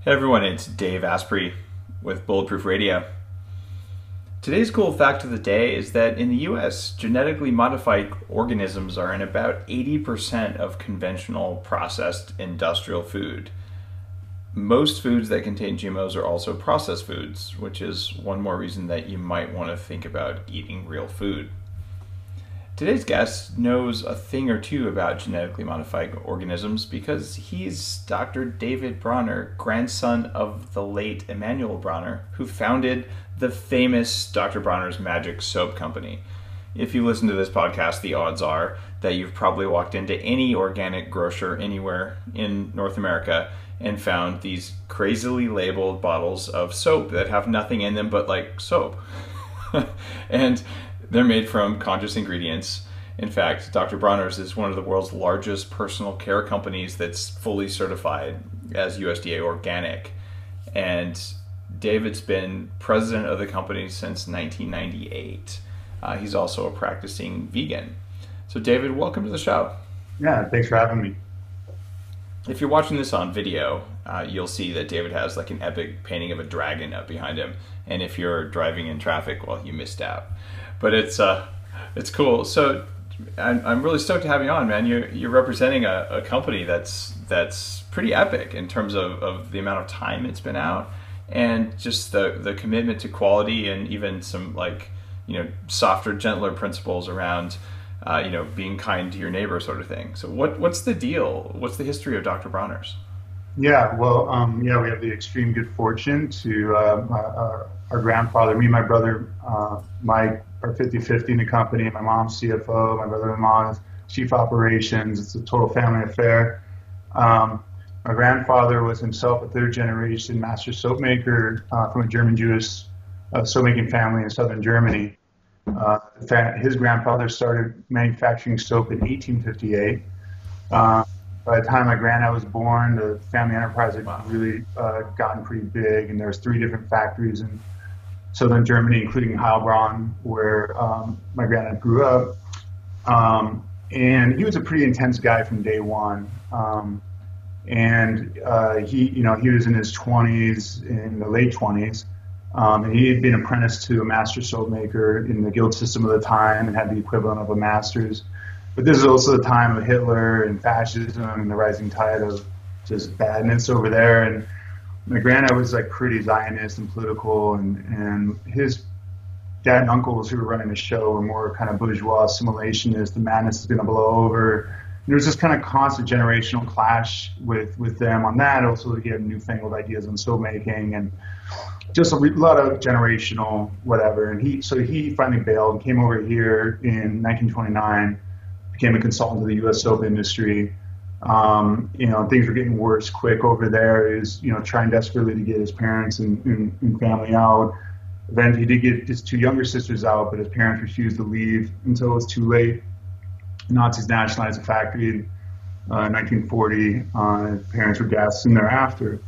Hey everyone, it's Dave Asprey with Bulletproof Radio. Today's cool fact of the day is that in the US, genetically modified organisms are in about 80% of conventional processed industrial food. Most foods that contain GMOs are also processed foods, which is one more reason that you might want to think about eating real food. Today's guest knows a thing or two about genetically modified organisms because he's Dr. David Bronner, grandson of the late Emanuel Bronner, who founded the famous Dr. Bronner's Magic Soap Company. If you listen to this podcast, the odds are that you've probably walked into any organic grocer anywhere in North America and found these crazily labeled bottles of soap that have nothing in them but like soap. And they're made from conscious ingredients. In fact, Dr. Bronner's is one of the world's largest personal care companies that's fully certified as USDA Organic. And David's been president of the company since 1998. He's also a practicing vegan. So David, welcome to the show. Yeah, thanks for having me. If you're watching this on video, you'll see that David has like an epic painting of a dragon up behind him. And if you're driving in traffic, well, you missed out. But it's cool. So I'm really stoked to have you on, man. You're representing a company that's pretty epic in terms of the amount of time it's been out and just the commitment to quality and even some softer, gentler principles around being kind to your neighbor sort of thing. So what's the deal? What's the history of Dr. Bronner's? Yeah, well, we have the extreme good fortune to our grandfather, me and my brother, Mike, are 50-50 in the company. My mom's CFO, my brother-in-law is chief operations. It's a total family affair. My grandfather was himself a third-generation master soap maker from a German Jewish soap-making family in southern Germany. His grandfather started manufacturing soap in 1858. By the time my granddad was born, the family enterprise had really gotten pretty big, and there was 3 different factories in southern Germany, including Heilbronn, where my granddad grew up. And he was a pretty intense guy from day one. He was in his 20s, in the late 20s, and he had been apprenticed to a master soap maker in the guild system of the time and had the equivalent of a master's. But this is also the time of Hitler and fascism and the rising tide of just badness over there. And my granddad was like pretty Zionist and political, and his dad and uncles who were running the show were more kind of bourgeois assimilationist. The madness is going to blow over. And there was this kind of constant generational clash with them on that. Also, he had newfangled ideas on soap making and just a lot of generational whatever. And he finally bailed and came over here in 1929. Became a consultant to the U.S. soap industry. Things were getting worse quick over there. He was, trying desperately to get his parents and family out. Eventually, he did get his 2 younger sisters out, but his parents refused to leave until it was too late. Nazis nationalized the factory in 1940. His parents were gassed soon thereafter.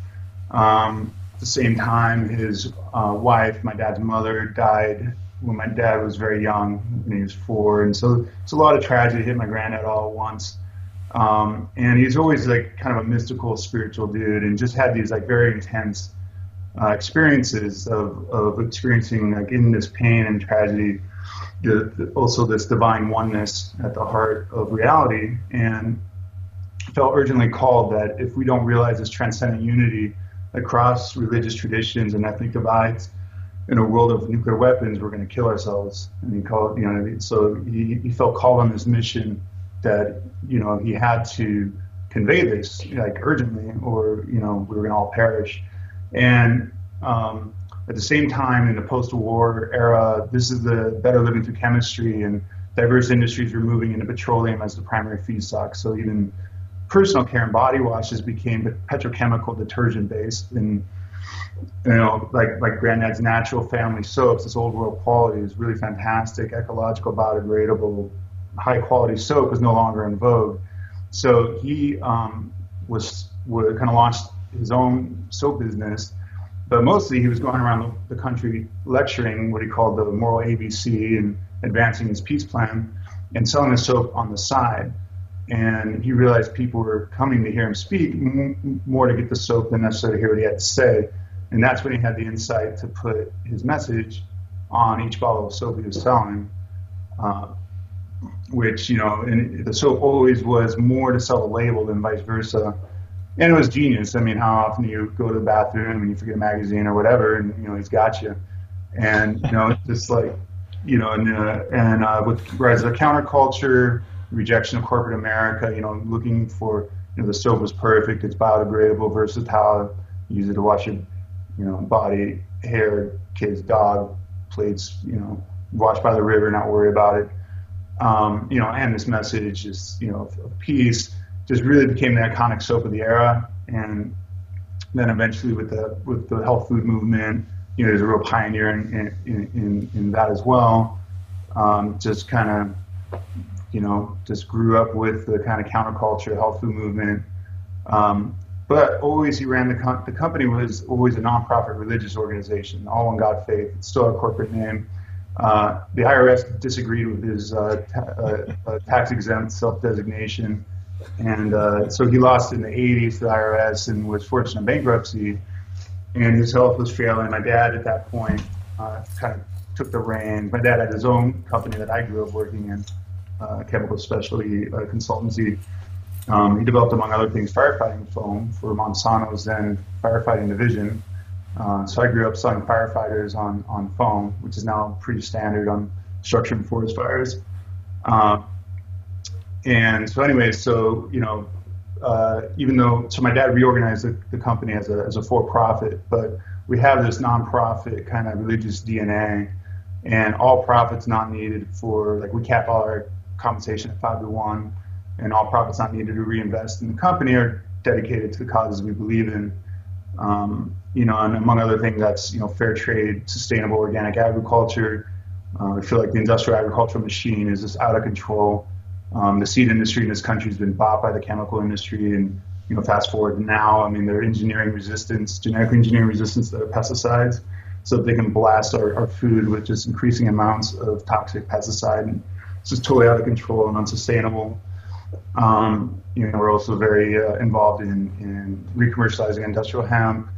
At the same time, his wife, my dad's mother, died when my dad was very young, when he was 4. And so it's a lot of tragedy hit my granddad all at once. And he's always like kind of a mystical, spiritual dude, and just had these like very intense experiences of experiencing like in this pain and tragedy, also this divine oneness at the heart of reality. And felt urgently called that if we don't realize this transcendent unity across religious traditions and ethnic divides, in a world of nuclear weapons, we're going to kill ourselves. And he called, so he felt called on this mission that, he had to convey this like urgently, or, we were going to all perish. And at the same time, in the post-war era, this is the better living through chemistry, and diverse industries were moving into petroleum as the primary feedstock. So even personal care and body washes became petrochemical detergent based, and like Granddad's natural family soaps, this old world quality is really fantastic, ecological, biodegradable, high quality soap was no longer in vogue. So he was kind of launched his own soap business, but mostly he was going around the country lecturing what he called the moral ABC and advancing his peace plan and selling the soap on the side. and he realized people were coming to hear him speak more to get the soap than necessarily to hear what he had to say. And that's when he had the insight to put his message on each bottle of soap he was selling, which, and the soap always was more to sell a label than vice versa. And it was genius. I mean, how often do you go to the bathroom and you forget a magazine or whatever, and, he's got you. And, just like, with rise of the counterculture, rejection of corporate America, looking for, the soap was perfect, it's biodegradable, versatile, use it to wash your, body, hair, kids, dog, plates, wash by the river, not worry about it. And this message is, of peace, just really became the iconic soap of the era. And then eventually with the health food movement, there's a real pioneer in that as well. Just kind of, just grew up with the kind of counterculture health food movement. But always he ran the company was always a nonprofit religious organization, all in God faith. It's still a corporate name. The IRS disagreed with his tax-exempt self-designation, and so he lost in the 80s to the IRS and was forced into bankruptcy, and his health was failing. My dad at that point kind of took the reins. My dad had his own company that I grew up working in, chemical specialty consultancy. He developed, among other things, firefighting foam for Monsanto's then firefighting division. So I grew up selling firefighters on foam, which is now pretty standard on structure and forest fires. And so anyway, even though, so my dad reorganized the company as a for-profit, but we have this nonprofit kind of religious DNA, and all profits not needed for, like, we cap all our compensation at 5-to-1, and all profits not needed to reinvest in the company are dedicated to the causes we believe in. And among other things, that's, fair trade, sustainable organic agriculture. I feel like the industrial agricultural machine is just out of control. The seed industry in this country has been bought by the chemical industry, and, fast forward to now, I mean, they're genetically engineering resistance to pesticides, so that they can blast our food with just increasing amounts of toxic pesticide. And it's just totally out of control and unsustainable. We're also very involved in re-commercializing industrial hemp,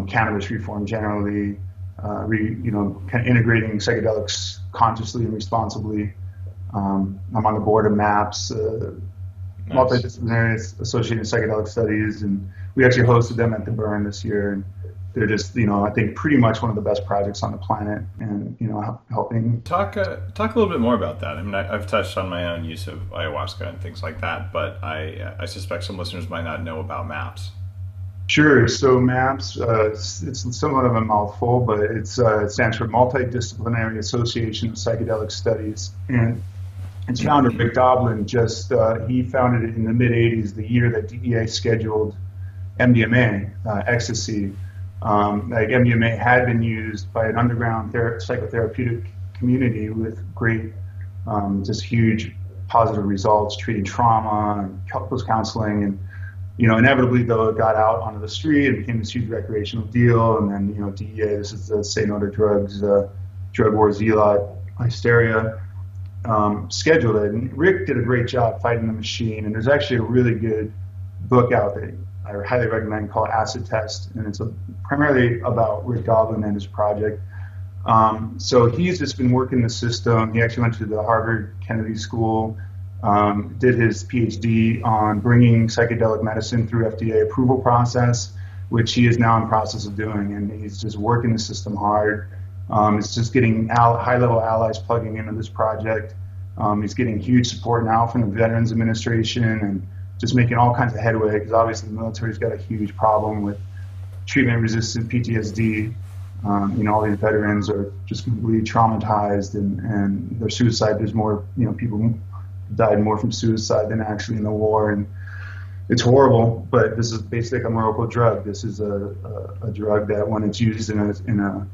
cannabis reform generally, kind of integrating psychedelics consciously and responsibly. I'm on the board of MAPS, Multidisciplinary Associated Psychedelic Studies, and we actually hosted them at the Burn this year. And they're just, I think pretty much one of the best projects on the planet, and, helping. Talk a little bit more about that. I mean, I've touched on my own use of ayahuasca and things like that, but I suspect some listeners might not know about MAPS. Sure. So MAPS, it's somewhat of a mouthful, but it stands for Multidisciplinary Association of Psychedelic Studies. And its founder, Rick Doblin, he founded it in the mid-'80s, the year that DEA scheduled MDMA, ecstasy. Like MDMA had been used by an underground psychotherapeutic community with great, just huge positive results, treating trauma and post-counseling. And, inevitably, though, it got out onto the street and became this huge recreational deal. And then, DEA, this is the Say No to Drugs, drug war zealot hysteria, scheduled it. And Rick did a great job fighting the machine. And there's actually a really good book out there I highly recommend called Acid Test, and it's primarily about Rick Doblin and his project. So he's just been working the system. He actually went to the Harvard Kennedy School, did his PhD on bringing psychedelic medicine through FDA approval process, which he is now in process of doing, and he's just working the system hard. It's just getting high-level allies plugging into this project. He's getting huge support now from the Veterans Administration and just making all kinds of headway, because obviously the military's got a huge problem with treatment-resistant PTSD. All these veterans are just completely traumatized, and their suicide, there's more, people died more from suicide than actually in the war, and it's horrible. But this is basically a miracle drug. This is a drug that, when it's used in a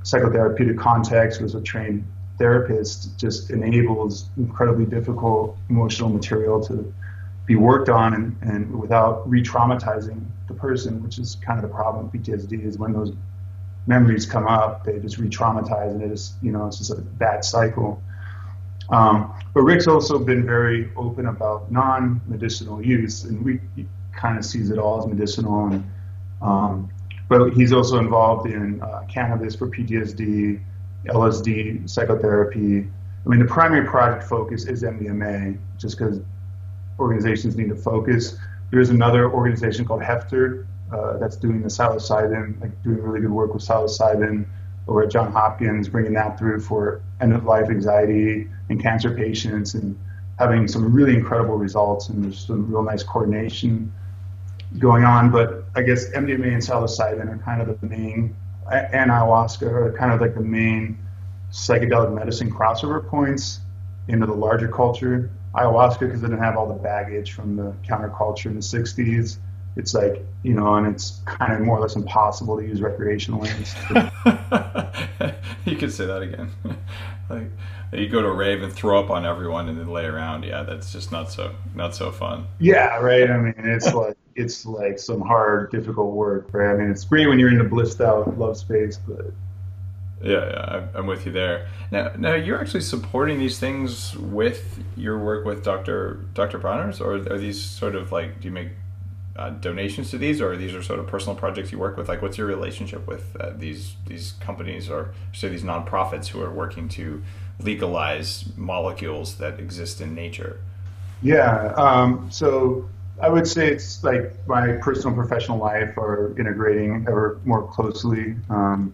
psychotherapeutic context with a trained therapist, just enables incredibly difficult emotional material to be worked on and without re-traumatizing the person, which is kind of the problem with PTSD, is when those memories come up, they just re-traumatize, and it's just a bad cycle. But Rick's also been very open about non-medicinal use, and he kind of sees it all as medicinal. And but he's also involved in cannabis for PTSD, LSD, psychotherapy. I mean, the primary project focus is MDMA, just because organizations need to focus. There's another organization called Hefter that's doing the psilocybin, like doing really good work with psilocybin over at Johns Hopkins, bringing that through for end-of-life anxiety and cancer patients, and having some really incredible results, and there's some real nice coordination going on. But I guess MDMA and psilocybin are kind of the main, and ayahuasca are kind of like the main psychedelic medicine crossover points into the larger culture. Ayahuasca, because it didn't have all the baggage from the counterculture in the 60s. It's like, and it's kind of more or less impossible to use recreationally. You could say that again. Like, you go to a rave and throw up on everyone and then lay around. Yeah, that's just not so fun. Yeah, right. I mean, it's like some hard, difficult work, right? I mean, it's great when you're in the blissed out love space, but yeah, I'm with you there. Now you're actually supporting these things with your work with Dr. Bronner's, or are these sort of like, do you make donations to these, or these are sort of personal projects you work with? Like, what's your relationship with these companies, or say these nonprofits who are working to legalize molecules that exist in nature? Yeah, so I would say it's like my personal and professional life are integrating ever more closely. I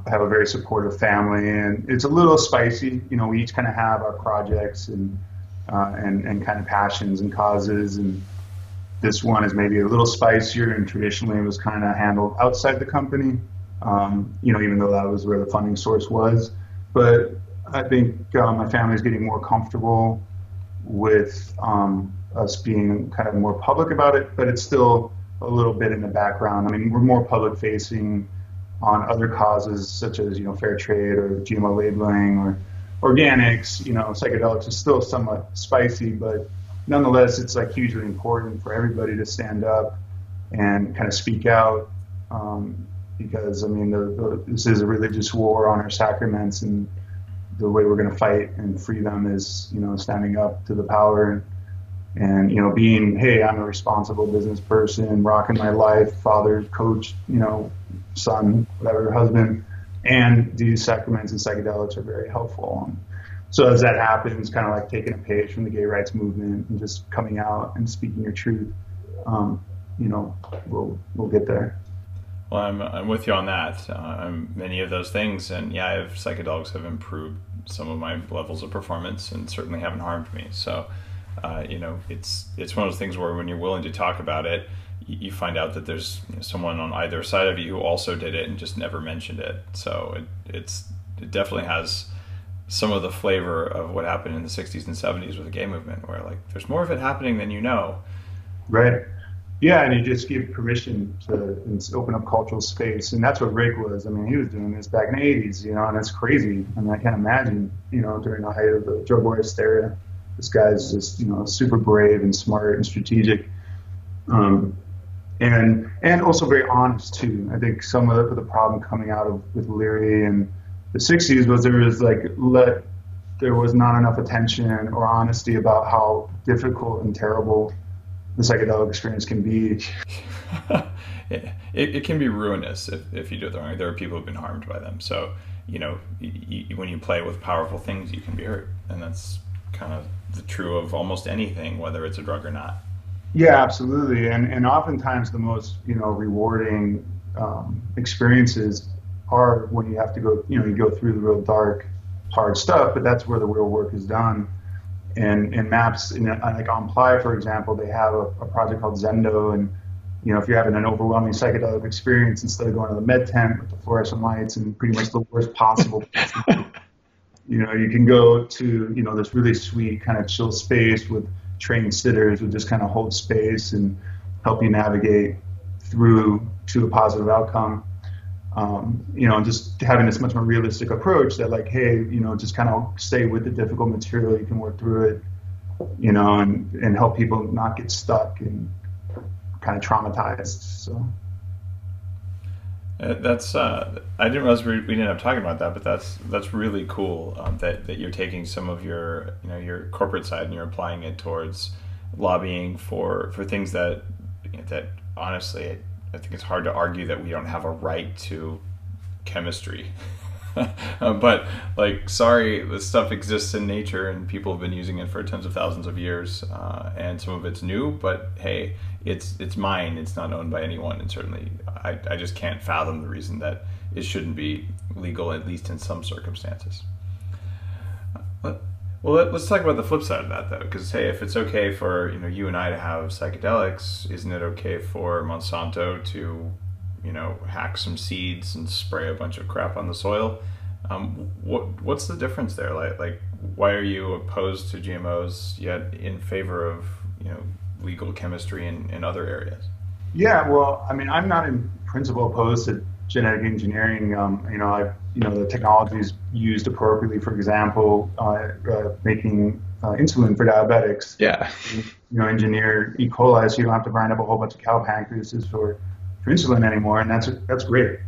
have a very supportive family, and it's a little spicy. We each kind of have our projects and kind of passions and causes, and this one is maybe a little spicier, and traditionally it was kind of handled outside the company, even though that was where the funding source was. But I think my family is getting more comfortable with us being kind of more public about it, but it's still a little bit in the background. I mean, we're more public facing on other causes such as, fair trade or GMO labeling or organics. Psychedelics is still somewhat spicy, but nonetheless, it's like hugely important for everybody to stand up and kind of speak out, because I mean, this is a religious war on our sacraments, and the way we're going to fight and free them is, standing up to the power and being, hey, I'm a responsible business person, rocking my life, father, coach, son, whatever, husband, and these sacraments and psychedelics are very helpful. So as that happens, kind of like taking a page from the gay rights movement and just coming out and speaking your truth, we'll get there. Well, I'm with you on that. Many of those things, and yeah, psychedelics have improved some of my levels of performance and certainly haven't harmed me. So, it's one of those things where when you're willing to talk about it, you find out that there's someone on either side of you who also did it and just never mentioned it. So it definitely has some of the flavor of what happened in the 60s and 70s with the gay movement, where like there's more of it happening than you know. Right. Yeah, and you just give permission to open up cultural space, and that's what Rick was. I mean, he was doing this back in the 80s, and it's crazy. I mean, I can't imagine, during the height of the drug war hysteria, this guy's just, super brave and smart and strategic, and also very honest too. I think some of the problem coming out with Leary and the 60s was there was not enough attention or honesty about how difficult and terrible the psychedelic experience can be. It can be ruinous if you do it wrong. There are people who've been harmed by them. So, when you play with powerful things, you can be hurt. And that's kind of true of almost anything, whether it's a drug or not. Yeah, absolutely. And oftentimes the most, rewarding experiences are when you have to go, you go through the real dark, hard stuff, but that's where the real work is done. And MAPS, like on Ply, for example, they have a project called Zendo, and if you're having an overwhelming psychedelic experience, instead of going to the med tent with the fluorescent lights and pretty much the worst possible, you can go to this really sweet kind of chill space with trained sitters who just kind of hold space and help you navigate through to a positive outcome. Just having this much more realistic approach that like, hey, just kind of stay with the difficult material, you can work through it, and help people not get stuck and kind of traumatized. So That's I didn't realize we didn't end up talking about that, but that's really cool that you're taking some of your your corporate side and you're applying it towards lobbying for things that honestly I think it's hard to argue that we don't have a right to chemistry. But like, sorry, this stuff exists in nature and people have been using it for tens of thousands of years, and some of it's new, but hey, it's mine. It's not owned by anyone, and certainly I just can't fathom the reason that it shouldn't be legal, at least in some circumstances. Well, let's talk about the flip side of that, though, because hey, if it's okay for you and I to have psychedelics, isn't it okay for Monsanto to hack some seeds and spray a bunch of crap on the soil? What's the difference there? Like, why are you opposed to GMOs yet in favor of legal chemistry in other areas? Yeah, well, I mean, I'm not in principle opposed to genetic engineering. The technologies used appropriately, for example, making insulin for diabetics. Yeah. Engineer E. coli so you don't have to grind up a whole bunch of cow pancreases for insulin anymore, and that's great.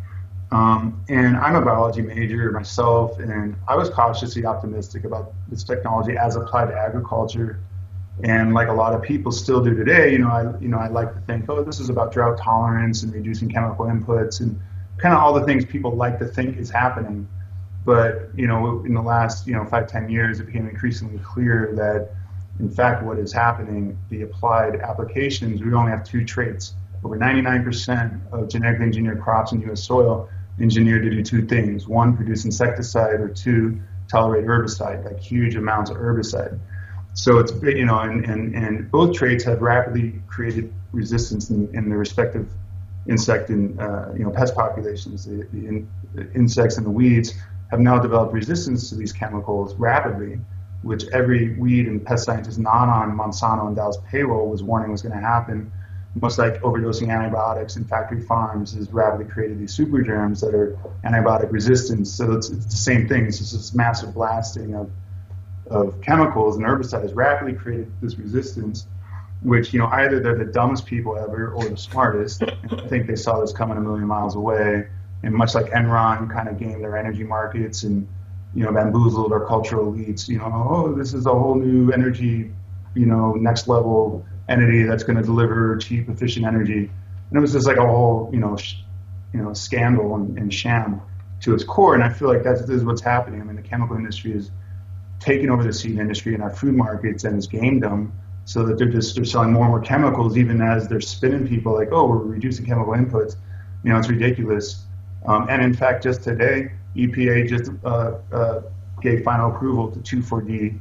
And I'm a biology major myself, and I was cautiously optimistic about this technology as applied to agriculture. And like a lot of people still do today, I like to think, oh, this is about drought tolerance and reducing chemical inputs and kind of all the things people like to think is happening. But in the last 5-10 years, it became increasingly clear that in fact what is happening, the applied applications, we only have two traits. Over 99% of genetically engineered crops in U.S. soil engineered to do two things: one, produce insecticide, or two, tolerate herbicide, like huge amounts of herbicide. So it's and both traits have rapidly created resistance in the respective insect and pest populations. The insects and the weeds have now developed resistance to these chemicals rapidly, which every weed and pest scientist not on Monsanto and Dow's payroll was warning was going to happen. Much like overdosing antibiotics in factory farms has rapidly created these super germs that are antibiotic resistant. So it's the same thing. It's just this massive blasting of chemicals and herbicides has rapidly created this resistance, which, either they're the dumbest people ever or the smartest. And I think they saw this coming a million miles away. And much like Enron kind of gamed their energy markets and, bamboozled our cultural elites, oh, this is a whole new energy, next level entity that's going to deliver cheap, efficient energy. And it was just like a whole, scandal and sham to its core. And I feel like this is what's happening. I mean, the chemical industry is taking over the seed industry and our food markets and has gamed them so that they're selling more and more chemicals, even as they're spinning people like, oh, we're reducing chemical inputs. It's ridiculous. And in fact, just today, EPA just gave final approval to 2,4-D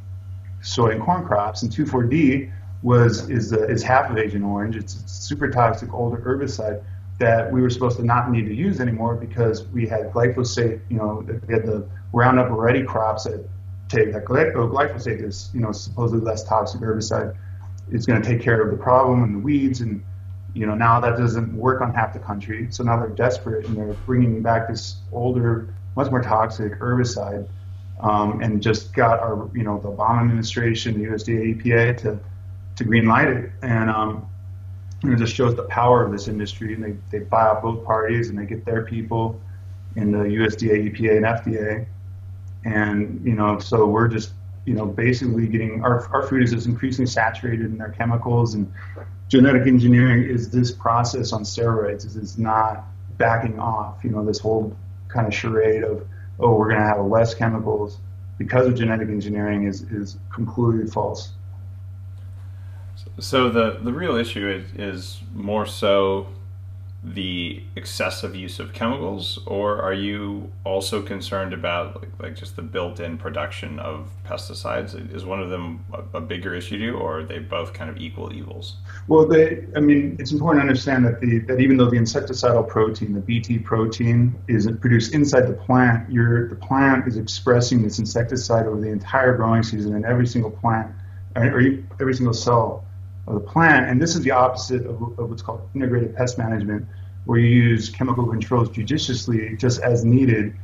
soy and corn crops, and 2,4-D is half of Agent Orange. It's a super toxic older herbicide that we were supposed to not need to use anymore because we had glyphosate. We had the Roundup Ready crops that take that glyphosate is supposedly less toxic herbicide. It's going to take care of the problem and the weeds, and now that doesn't work on half the country. So now they're desperate and they're bringing back this older, much more toxic herbicide, and just got our the Obama administration, the USDA EPA to green light it, and it just shows the power of this industry. And they buy out both parties and they get their people in the USDA, EPA, and FDA. And so we're just basically getting our food is just increasingly saturated in their chemicals, and genetic engineering is this process on steroids. It's not backing off. This whole kind of charade of, oh, we're going to have less chemicals because of genetic engineering is completely false. So the real issue is more so the excessive use of chemicals, or are you also concerned about like just the built-in production of pesticides? Is one of them a bigger issue to you, or are they both kind of equal evils? Well, it's important to understand that even though the insecticidal protein, the Bt protein, is produced inside the plant, the plant is expressing this insecticide over the entire growing season in every single plant, or every single cell of the plant. And this is the opposite of what's called integrated pest management, where you use chemical controls judiciously just as needed,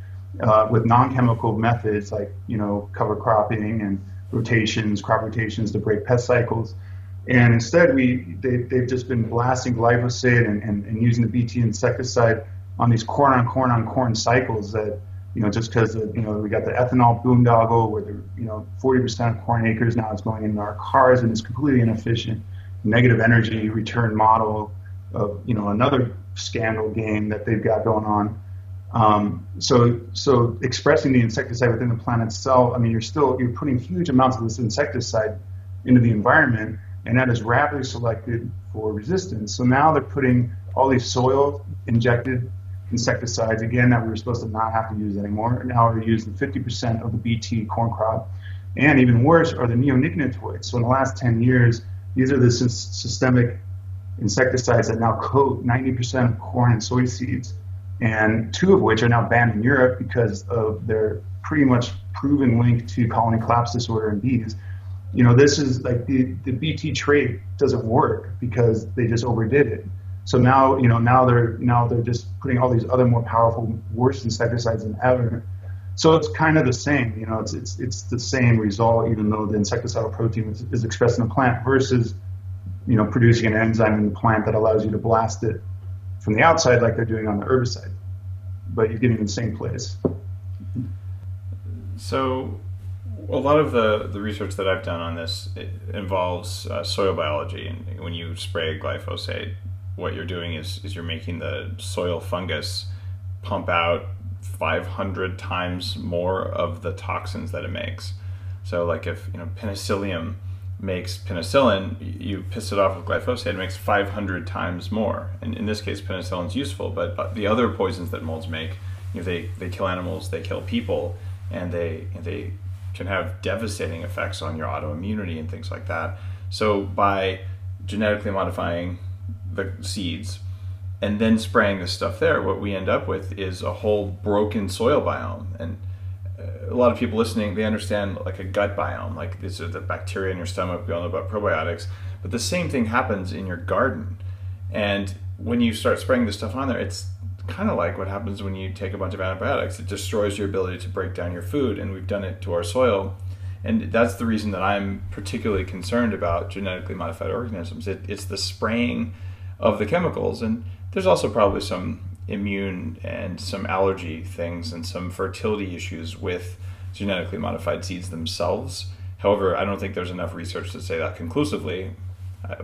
with non-chemical methods like cover cropping and crop rotations to break pest cycles. And instead they've just been blasting glyphosate and using the Bt insecticide on these corn on corn on corn cycles that, just because, we got the ethanol boondoggle where 40% of corn acres now is going into our cars and it's completely inefficient, negative energy return model of, another scandal game that they've got going on. So expressing the insecticide within the plant itself, I mean, you're putting huge amounts of this insecticide into the environment, and that is rapidly selected for resistance. So now they're putting all these soil injected insecticides, again, that we were supposed to not have to use anymore. Now we're using 50% of the BT corn crop. And even worse are the neonicotinoids. So in the last 10 years, these are the systemic insecticides that now coat 90% of corn and soy seeds, and 2 of which are now banned in Europe because of their pretty much proven link to colony collapse disorder in bees. This is like the BT trait doesn't work because they just overdid it. So now they're just putting all these other more powerful, worse insecticides than ever. So it's kind of the same, it's the same result, even though the insecticidal protein is expressed in the plant versus, producing an enzyme in the plant that allows you to blast it from the outside like they're doing on the herbicide, but you're getting in the same place. So a lot of the research that I've done on this, it involves soil biology, and when you spray glyphosate, what you're doing is you're making the soil fungus pump out 500 times more of the toxins that it makes. So like if penicillium makes penicillin, you piss it off with glyphosate, it makes 500 times more. And in this case, penicillin's useful, but the other poisons that molds make, they kill animals, they kill people, and they can have devastating effects on your autoimmunity and things like that. So by genetically modifying the seeds and then spraying this stuff there, what we end up with is a whole broken soil biome. And a lot of people listening, they understand like a gut biome, like these are the bacteria in your stomach, we all know about probiotics, but the same thing happens in your garden. And when you start spraying this stuff on there, it's kind of like what happens when you take a bunch of antibiotics. It destroys your ability to break down your food, and we've done it to our soil. And that's the reason that I'm particularly concerned about genetically modified organisms. It's the spraying of the chemicals, and there's also probably some immune and some allergy things and some fertility issues with genetically modified seeds themselves. However, I don't think there's enough research to say that conclusively,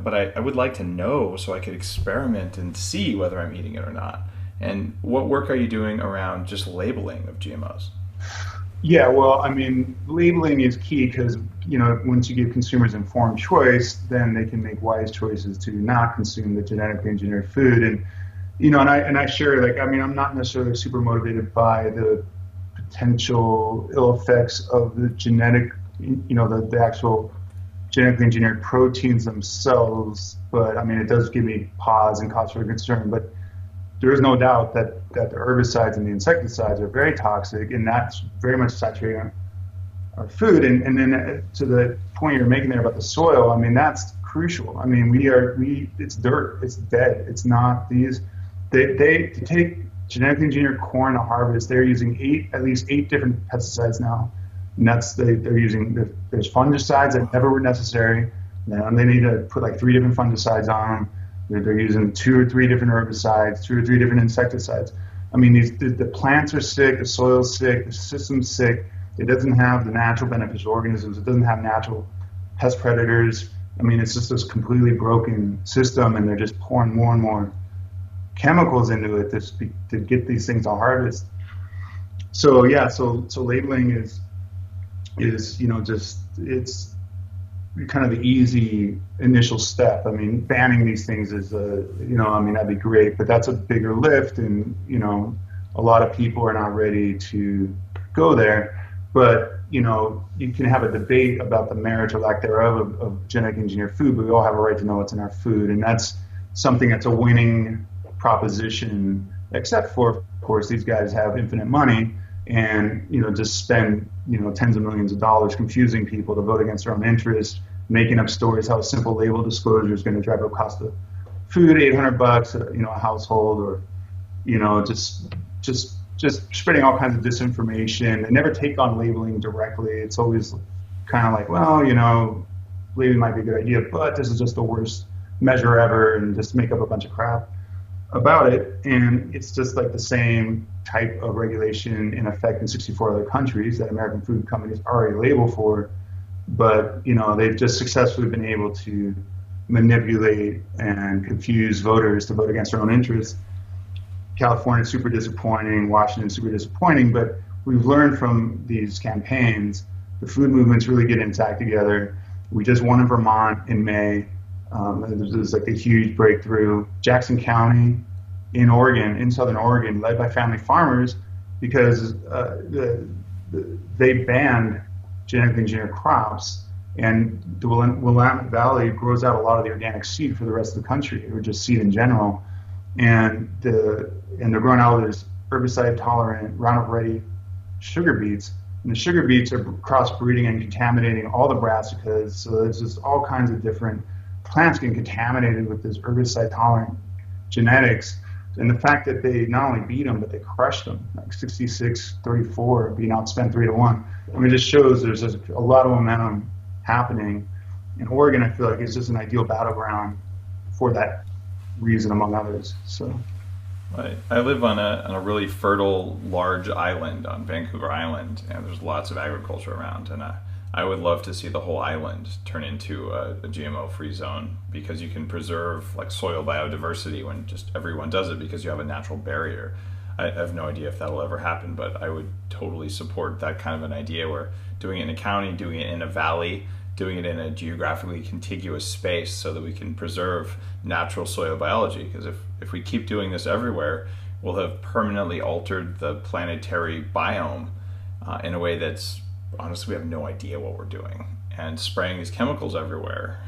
but I would like to know so I could experiment and see whether I'm eating it or not. And what work are you doing around just labeling of GMOs? Yeah, well, I mean, labeling is key because, once you give consumers informed choice, then they can make wise choices to not consume the genetically engineered food. And, and I share, I'm not necessarily super motivated by the potential ill effects of the genetic, the actual genetically engineered proteins themselves. But, it does give me pause and cause for concern. But there is no doubt that the herbicides and the insecticides are very toxic, and that's very much saturating our food. And then to the point you're making there about the soil, that's crucial. It's dirt, it's dead. It's not these. They to take genetically engineered corn to harvest, they're using at least eight different pesticides now, and they're using. There's fungicides that never were necessary. Now they need to put like 3 different fungicides on them. They're using 2 or 3 different herbicides, 2 or 3 different insecticides. The plants are sick, the soil's sick, the system's sick. It doesn't have the natural beneficial organisms. It doesn't have natural pest predators. It's just this completely broken system, and they're just pouring more and more chemicals into it to get these things to harvest. So yeah, so labeling is it's kind of the easy initial step. Banning these things is that'd be great, but that's a bigger lift, and a lot of people are not ready to go there. But you can have a debate about the merit or lack thereof of genetically engineered food, but we all have a right to know what's in our food, and that's something that's a winning proposition. Except for, of course, these guys have infinite money and just spend tens of millions of dollars confusing people to vote against their own interests, making up stories how a simple label disclosure is going to drive up cost of food $800 a household, or just spreading all kinds of disinformation. They never take on labeling directly. It's always kind of like, well, labeling might be a good idea, but this is just the worst measure ever, and just make up a bunch of crap. about it, and it's just like the same type of regulation in effect in 64 other countries that American food companies already label for, but they've just successfully been able to manipulate and confuse voters to vote against their own interests. California's super disappointing, Washington's super disappointing, but we've learned from these campaigns the food movement's really getting its act together. We just won in Vermont in May. There's like a huge breakthrough. Jackson County in Oregon, in Southern Oregon, led by family farmers, because they banned genetically engineered crops, and the Willamette Valley grows out a lot of the organic seed for the rest of the country, or just seed in general. And they're growing out of this herbicide-tolerant, Roundup-ready sugar beets. And the sugar beets are crossbreeding and contaminating all the brassicas. So there's just all kinds of different plants getting contaminated with this herbicide-tolerant genetics. And the fact that they not only beat them, but they crushed them, like 66-34, being outspent 3-1. I mean, it just shows there's just a lot of momentum happening. In Oregon, I feel like it's just an ideal battleground for that reason, among others. So, I live on a really fertile, large island on Vancouver Island, and there's lots of agriculture around. And I would love to see the whole island turn into a GMO-free zone, because you can preserve like soil biodiversity when just everyone does it, because you have a natural barrier. I have no idea if that will ever happen, but I would totally support that kind of an idea, where doing it in a county, doing it in a valley, doing it in a geographically contiguous space, so that we can preserve natural soil biology. Because if we keep doing this everywhere, we'll have permanently altered the planetary biome in a way that's, honestly, we have no idea what we're doing. And spraying these chemicals everywhere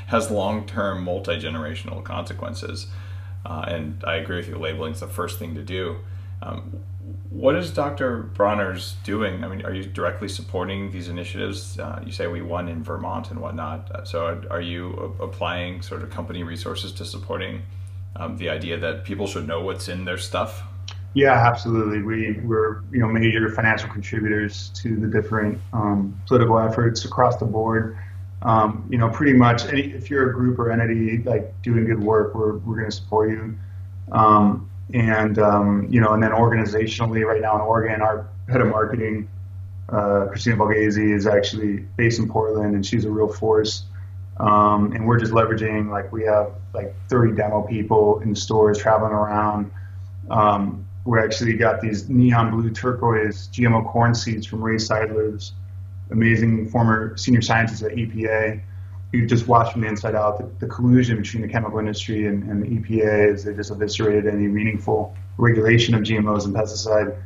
has long-term, multi-generational consequences. And I agree with you, labeling is the first thing to do. What is Dr. Bronner's doing? I mean, are you directly supporting these initiatives? You say we won in Vermont and whatnot. So are you applying sort of company resources to supporting the idea that people should know what's in their stuff? Yeah, absolutely. We're major financial contributors to the different political efforts across the board. Pretty much if you're a group or entity like doing good work, we're going to support you. And then organizationally, right now in Oregon, our head of marketing, Christina Valghese, is actually based in Portland, and she's a real force. And we're just leveraging, like, we have like 30 demo people in stores traveling around. We actually got these neon blue turquoise GMO corn seeds from Ray Seidler's amazing former senior scientist at EPA. You just watch from the inside out the collusion between the chemical industry and the EPA as they just eviscerated any meaningful regulation of GMOs and pesticide.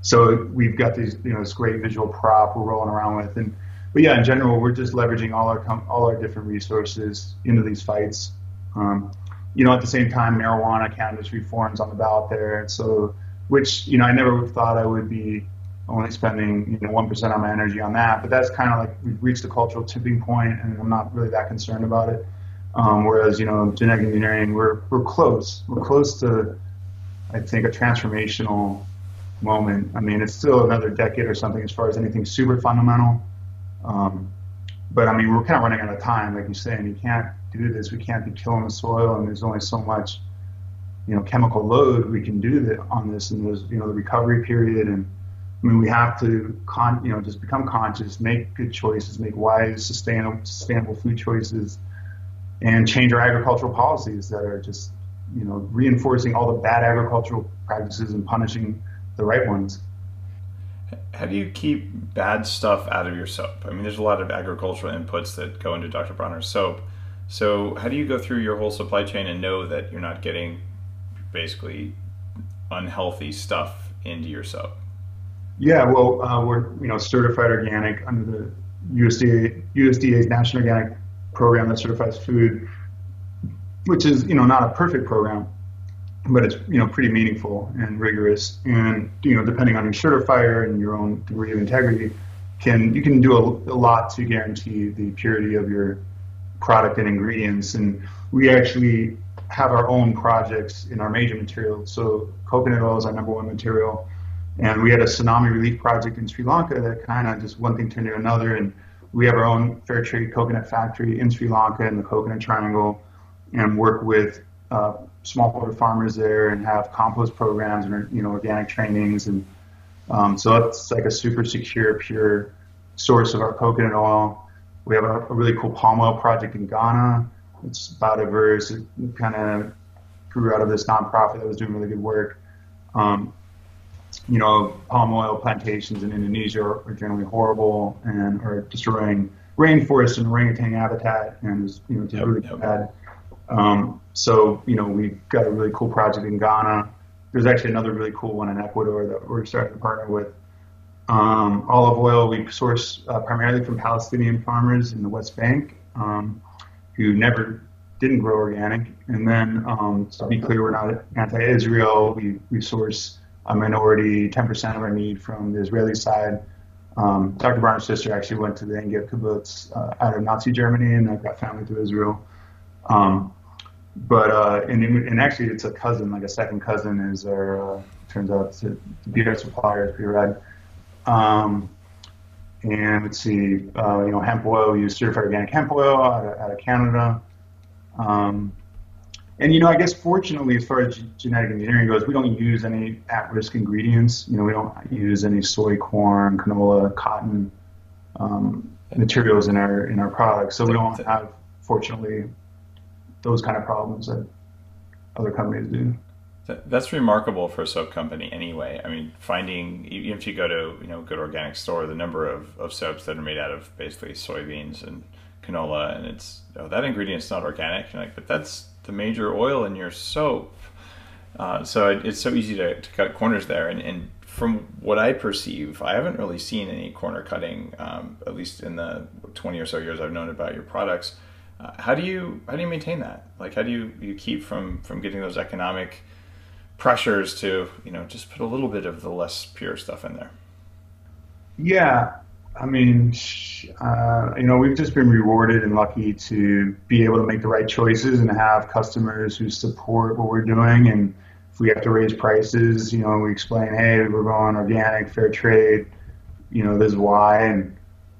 So we've got these, this great visual prop we're rolling around with. But yeah, in general, we're just leveraging all our different resources into these fights. At the same time, marijuana, cannabis reforms on the ballot there. So, which, I never thought I would be only spending 1% of my energy on that, but that's kind of like we've reached a cultural tipping point, and I'm not really that concerned about it. Whereas genetic engineering, we're close to, I think, a transformational moment. I mean, it's still another decade or something as far as anything super fundamental, but I mean, we're kind of running out of time, like you say, and you can't do this. We can't be killing the soil, and there's only so much chemical load we can do on this, and there's the recovery period. And I mean, we have to just become conscious, make good choices, make wise, sustainable food choices, and change our agricultural policies that are just, reinforcing all the bad agricultural practices and punishing the right ones. How do you keep bad stuff out of your soap? I mean, there's a lot of agricultural inputs that go into Dr. Bronner's soap. So how do you go through your whole supply chain and know that you're not getting basically unhealthy stuff into your soap? Yeah, well, we're certified organic under the USDA's National Organic Program that certifies food, which is not a perfect program, but it's pretty meaningful and rigorous. And depending on your certifier and your own degree of integrity, you can do a lot to guarantee the purity of your product and ingredients. And we actually have our own projects in our major materials. So coconut oil is our number one material. And we had a tsunami relief project in Sri Lanka that kind of just one thing turned to another. And we have our own fair trade coconut factory in Sri Lanka in the Coconut Triangle, and work with smallholder farmers there and have compost programs and, organic trainings. And so it's like a super secure, pure source of our coconut oil. We have a really cool palm oil project in Ghana. It's biodiverse. It kind of grew out of this nonprofit that was doing really good work. Palm oil plantations in Indonesia are generally horrible and are destroying rainforests and orangutan habitat, and is just really bad. So we've got a really cool project in Ghana. There's actually another really cool one in Ecuador that we're starting to partner with. Olive oil we source primarily from Palestinian farmers in the West Bank who didn't grow organic. And then, to be clear, we're not anti-Israel. We source a minority, 10% of our need from the Israeli side. Dr. Bronner's sister actually went to the Engel kibbutz out of Nazi Germany, and I've got family through Israel. And actually it's a cousin, like a second cousin is our, turns out to be our supplier. It's pretty rad. And let's see, hemp oil, we use certified organic hemp oil out of Canada. I guess fortunately, as far as genetic engineering goes, we don't use any at-risk ingredients. We don't use any soy, corn, canola, cotton materials in our products. So we don't have, fortunately, those kind of problems that other companies do. That's remarkable for a soap company anyway. I mean, finding, even if you go to, a good organic store, the number of soaps that are made out of basically soybeans and canola, and it's, that ingredient's not organic. You're like, but that's the major oil in your soap. So it's so easy to cut corners there. And from what I perceive, I haven't really seen any corner cutting, at least in the 20 or so years I've known about your products. How do you maintain that? Like, how do you keep from getting those economic pressures to, just put a little bit of the less pure stuff in there? Yeah. I mean, we've just been rewarded and lucky to be able to make the right choices and have customers who support what we're doing. And if we have to raise prices, we explain, hey, we're going organic, fair trade, this is why, and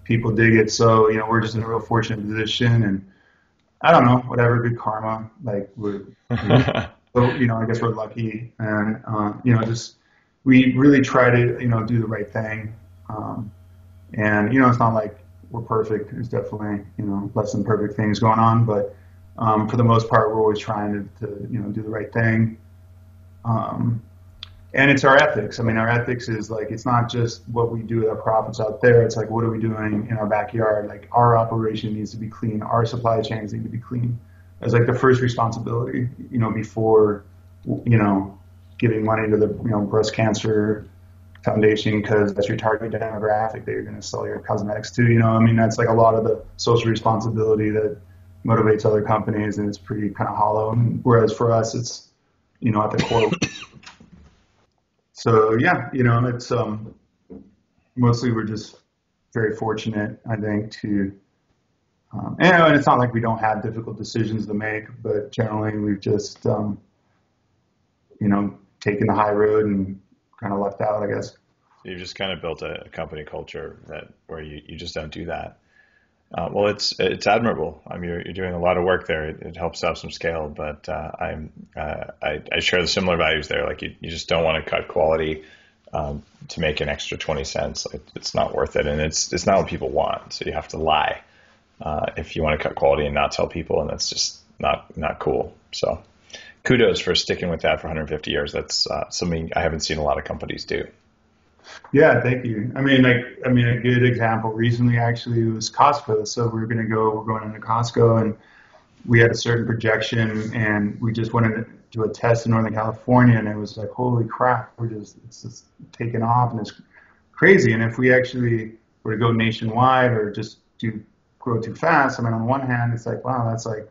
people dig it. So, we're just in a real fortunate position, and I don't know, whatever, good karma. Like, so, I guess we're lucky, and, we really try to, do the right thing. And, it's not like we're perfect. There's definitely, less than perfect things going on, but, for the most part, we're always trying to do the right thing. And it's our ethics. I mean, our ethics is like, it's not just what we do with our profits out there. It's like, what are we doing in our backyard? Like, our operation needs to be clean. Our supply chains need to be clean. As like the first responsibility, before, giving money to the, breast cancer foundation, because that's your target demographic that you're going to sell your cosmetics to. That's like a lot of the social responsibility that motivates other companies, and it's pretty kind of hollow. And whereas for us, it's, at the core. So yeah, it's mostly we're just very fortunate, I think, to and it's not like we don't have difficult decisions to make, but generally we've just taken the high road and kind of left out, I guess. You've just kind of built a company culture where you just don't do that. Well, it's admirable. I mean, you're doing a lot of work there. It helps have some scale, but I share the similar values there. Like, you just don't want to cut quality to make an extra 20 cents. Like, it's not worth it, and it's not what people want. So you have to lie if you want to cut quality and not tell people, and that's just not cool. So kudos for sticking with that for 150 years. That's something I haven't seen a lot of companies do. Yeah, thank you. I mean, a good example recently actually was Costco. So we're going into Costco, and we had a certain projection, and we just went into a test in Northern California, and it was like, holy crap, it's just taking off, and it's crazy. And if we actually were to go nationwide or just grow too fast, I mean, on one hand, it's like, wow, that's like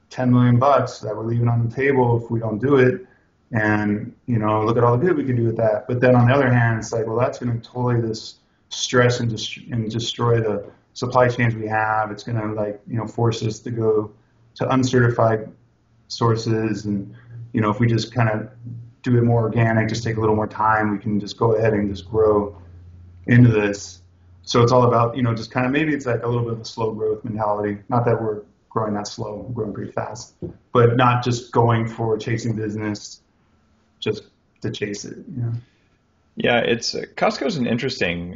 $10 million that we're leaving on the table if we don't do it. And, look at all the good we can do with that. But then on the other hand, it's like, well, that's going to totally this stress and destroy the supply chains we have. It's going to force us to go to uncertified sources. And, if we just kind of do it more organic, just take a little more time, we can just go ahead and just grow into this. So it's all about, just kind of, maybe it's like a little bit of a slow growth mentality. Not that we're growing that slow, growing pretty fast, but not just going for chasing business, just to chase it. Yeah, it's Costco's an interesting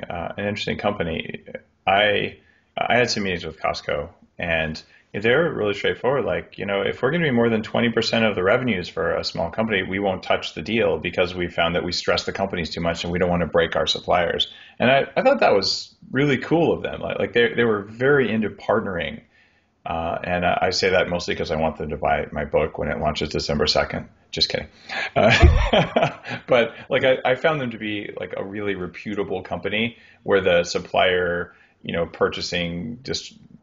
company. I had some meetings with Costco, and they're really straightforward. Like, if we're going to be more than 20% of the revenues for a small company, we won't touch the deal because we found that we stress the companies too much and we don't want to break our suppliers. And I thought that was really cool of them. Like they were very into partnering. And I say that mostly because I want them to buy my book when it launches December 2nd. Just kidding. But like I found them to be like a really reputable company where the supplier, purchasing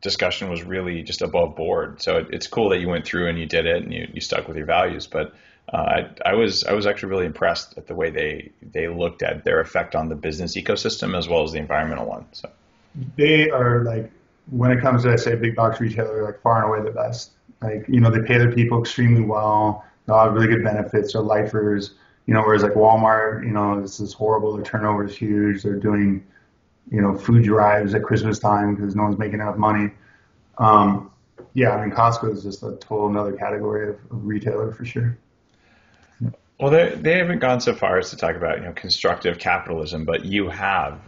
discussion was really just above board. So it's cool that you went through and you did it and you stuck with your values. But I was actually really impressed at the way they looked at their effect on the business ecosystem as well as the environmental one. So they are like, when it comes to, I say, big box retailer, like far and away the best. Like, they pay their people extremely well. They all have really good benefits. They're lifers. Whereas like Walmart, this is horrible. Their turnover is huge. They're doing, food drives at Christmas time because no one's making enough money. Costco is just a total another category of retailer for sure. Well, they haven't gone so far as to talk about constructive capitalism, but you have.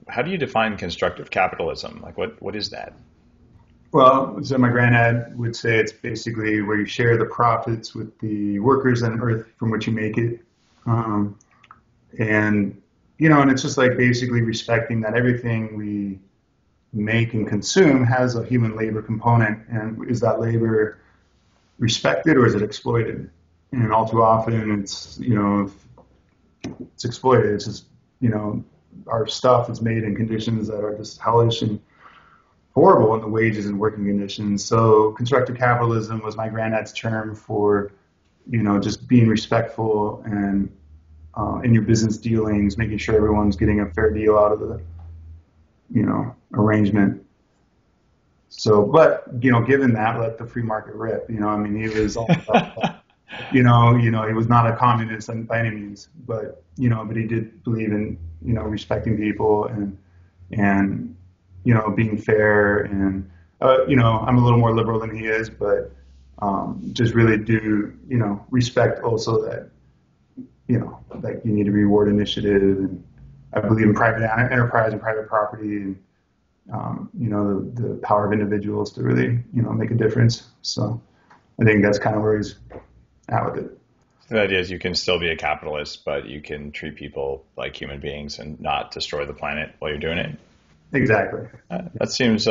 How do you define constructive capitalism? Like, what is that? Well, so my granddad would say it's basically where you share the profits with the workers on earth from which you make it, and it's just like basically respecting that everything we make and consume has a human labor component, and is that labor respected or is it exploited? And all too often it's exploited. It's just, our stuff is made in conditions that are just hellish and horrible in the wages and working conditions. So constructive capitalism was my granddad's term for, just being respectful and in your business dealings, making sure everyone's getting a fair deal out of the, arrangement. So, but, given that, let the free market rip. He was all about that. He was not a communist by any means, but he did believe in, respecting people and being fair. And, I'm a little more liberal than he is, but just really do, respect also that, like you need to reward initiative. And I believe in private enterprise and private property and, the power of individuals to really, make a difference. So I think that's kind of where he's at with it. The idea is you can still be a capitalist, but you can treat people like human beings and not destroy the planet while you're doing it. Exactly. That seems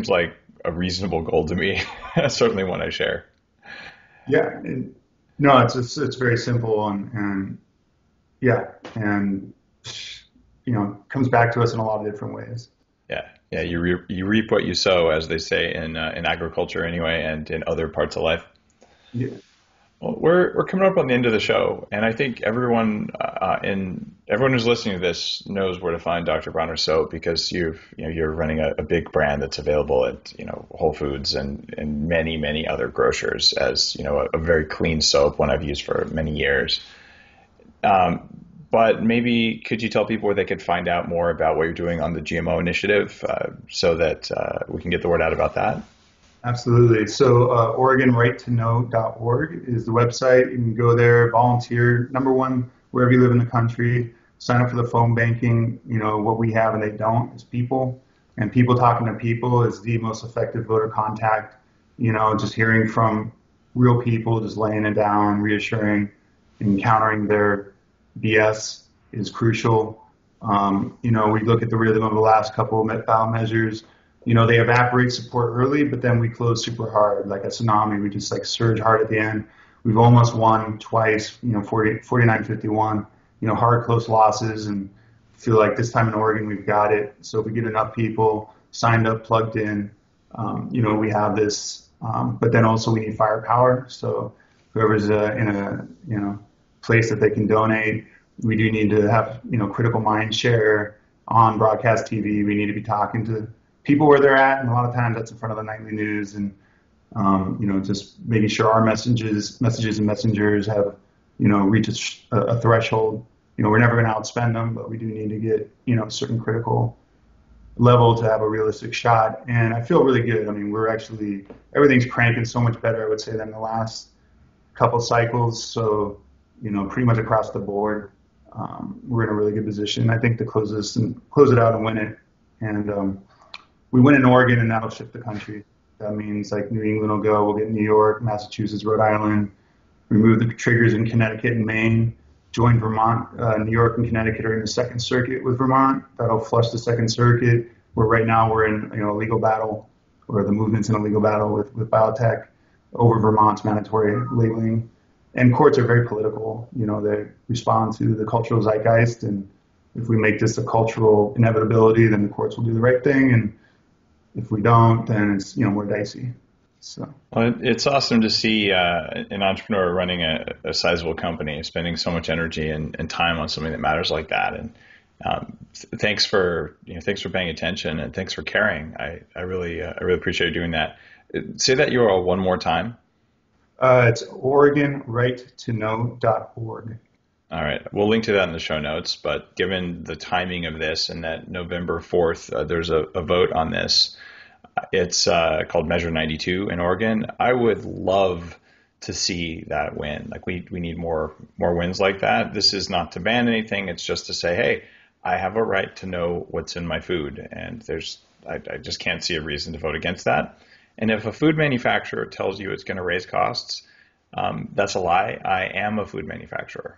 like a reasonable goal to me. Certainly one I share. Yeah. No, it's very simple and comes back to us in a lot of different ways. Yeah. You reap what you sow, as they say in agriculture anyway, and in other parts of life. Yeah. Well, we're coming up on the end of the show, and I think everyone who's listening to this knows where to find Dr. Bronner soap because you're running a big brand that's available at Whole Foods and many other grocers as a very clean soap, one I've used for many years. But maybe could you tell people where they could find out more about what you're doing on the GMO initiative so that we can get the word out about that? Absolutely. So OregonRightToKnow.org is the website. You can go there, volunteer, number one, wherever you live in the country, sign up for the phone banking. What we have and they don't is people. And people talking to people is the most effective voter contact. Just hearing from real people, just laying it down, reassuring, and countering their BS is crucial. We look at the rhythm of the last couple of ballot measures. They evaporate support early, but then we close super hard, like a tsunami. We just surge hard at the end. We've almost won twice, 49-51, hard close losses, and feel like this time in Oregon we've got it. So if we get enough people signed up, plugged in, we have this. But then also we need firepower. So whoever's in a place that they can donate, we do need to have critical mind share on broadcast TV. We need to be talking to people where they're at, and a lot of times that's in front of the nightly news, and just making sure our messages and messengers have reached a threshold. We're never going to outspend them, but we do need to get certain critical level to have a realistic shot. And I feel really good. I mean, everything's cranking so much better, I would say, than the last couple cycles. So, pretty much across the board, we're in a really good position, I think, to close it out and win it. And we win in Oregon, and that'll shift the country. That means like New England will go, we'll get New York, Massachusetts, Rhode Island, remove the triggers in Connecticut and Maine, join Vermont. New York and Connecticut are in the second circuit with Vermont. That'll flush the second circuit, where right now we're in a legal battle, or the movement's in a legal battle with biotech over Vermont's mandatory labeling. And courts are very political. They respond to the cultural zeitgeist, and if we make this a cultural inevitability, then the courts will do the right thing, and if we don't, then it's more dicey. So, well, it's awesome to see an entrepreneur running a sizable company, spending so much energy and time on something that matters like that. And thanks for paying attention, and thanks for caring. I really appreciate you doing that. Say that URL one more time. It's OregonRightToKnow.org. All right. We'll link to that in the show notes. But given the timing of this and that November 4th, there's a vote on this. It's called Measure 92 in Oregon. I would love to see that win. Like we need more wins like that. This is not to ban anything. It's just to say, hey, I have a right to know what's in my food. And I just can't see a reason to vote against that. And if a food manufacturer tells you it's going to raise costs, that's a lie. I am a food manufacturer.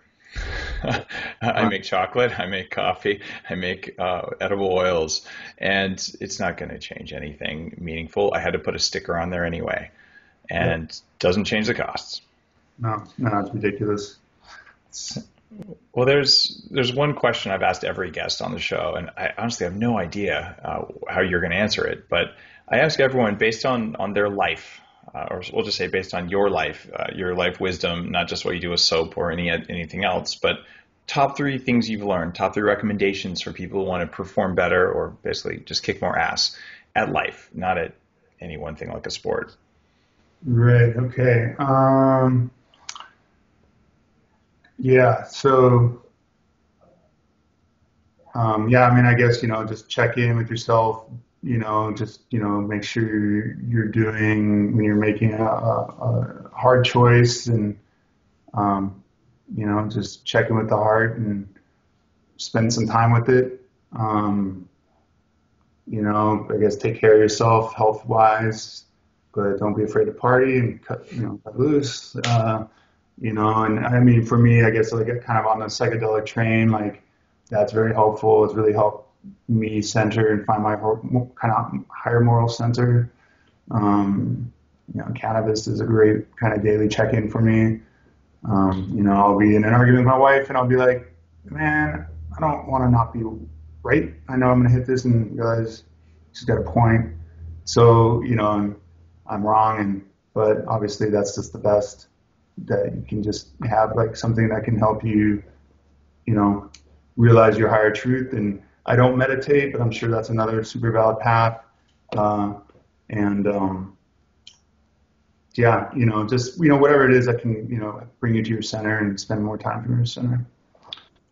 I make chocolate, I make coffee, I make edible oils, and it's not going to change anything meaningful. I had to put a sticker on there anyway, and doesn't change the costs. No, it's ridiculous. Well, there's one question I've asked every guest on the show, and I honestly have no idea how you're going to answer it, but I ask everyone based on their life. Or we'll just say based on your life wisdom, not just what you do with soap or anything else, but top 3 things you've learned, top 3 recommendations for people who want to perform better or basically just kick more ass at life, not at any one thing like a sport. Right. Okay. Yeah. So, I guess, just check in with yourself. Make sure you're doing, when you're making a hard choice, and, just check in with the heart and spend some time with it. I guess take care of yourself health-wise, but don't be afraid to party and cut loose. And I mean, for me, I guess I get kind of on the psychedelic train, like that's very helpful. It's really helped me center and find my kind of higher moral center. Cannabis is a great kind of daily check-in for me. I'll be in an argument with my wife and I'll be like, man, I don't want to not be right. I know I'm going to hit this and realize she's got a point. So, I'm wrong. But obviously that's just the best that you can just have, like something that can help you, realize your higher truth. And I don't meditate, but I'm sure that's another super valid path. Whatever it is that can, bring you to your center and spend more time from your center.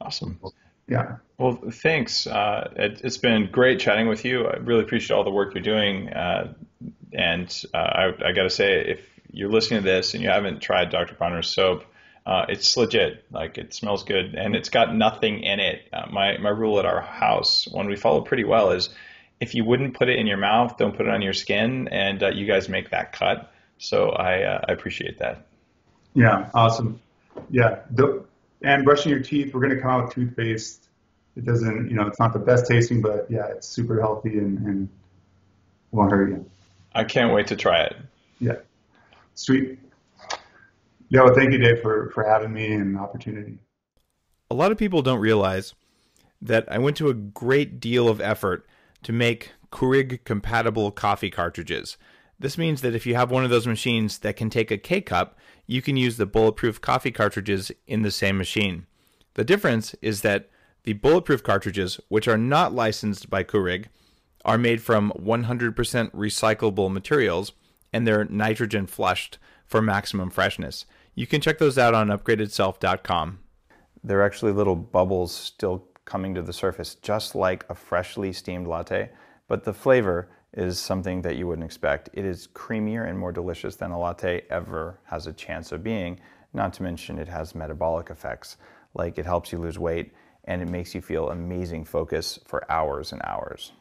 Awesome. Yeah. Well, thanks. It's been great chatting with you. I really appreciate all the work you're doing. I got to say, if you're listening to this and you haven't tried Dr. Bronner's soap, it's legit. Like, it smells good and it's got nothing in it. My rule at our house, one we follow pretty well, is if you wouldn't put it in your mouth, don't put it on your skin. And you guys make that cut. So I appreciate that. Yeah. Awesome. Yeah. And brushing your teeth, we're going to come out with toothpaste. It doesn't, it's not the best tasting, but yeah, it's super healthy and won't hurt you. I can't wait to try it. Yeah. Sweet. Yeah, well, thank you, Dave, for having me and the opportunity. A lot of people don't realize that I went to a great deal of effort to make Keurig-compatible coffee cartridges. This means that if you have one of those machines that can take a K-cup, you can use the Bulletproof coffee cartridges in the same machine. The difference is that the Bulletproof cartridges, which are not licensed by Keurig, are made from 100% recyclable materials, and they're nitrogen flushed for maximum freshness. You can check those out on upgradedself.com. There are actually little bubbles still coming to the surface, just like a freshly steamed latte. but the flavor is something that you wouldn't expect. It is creamier and more delicious than a latte ever has a chance of being, not to mention it has metabolic effects, like it helps you lose weight and it makes you feel amazing focus for hours and hours.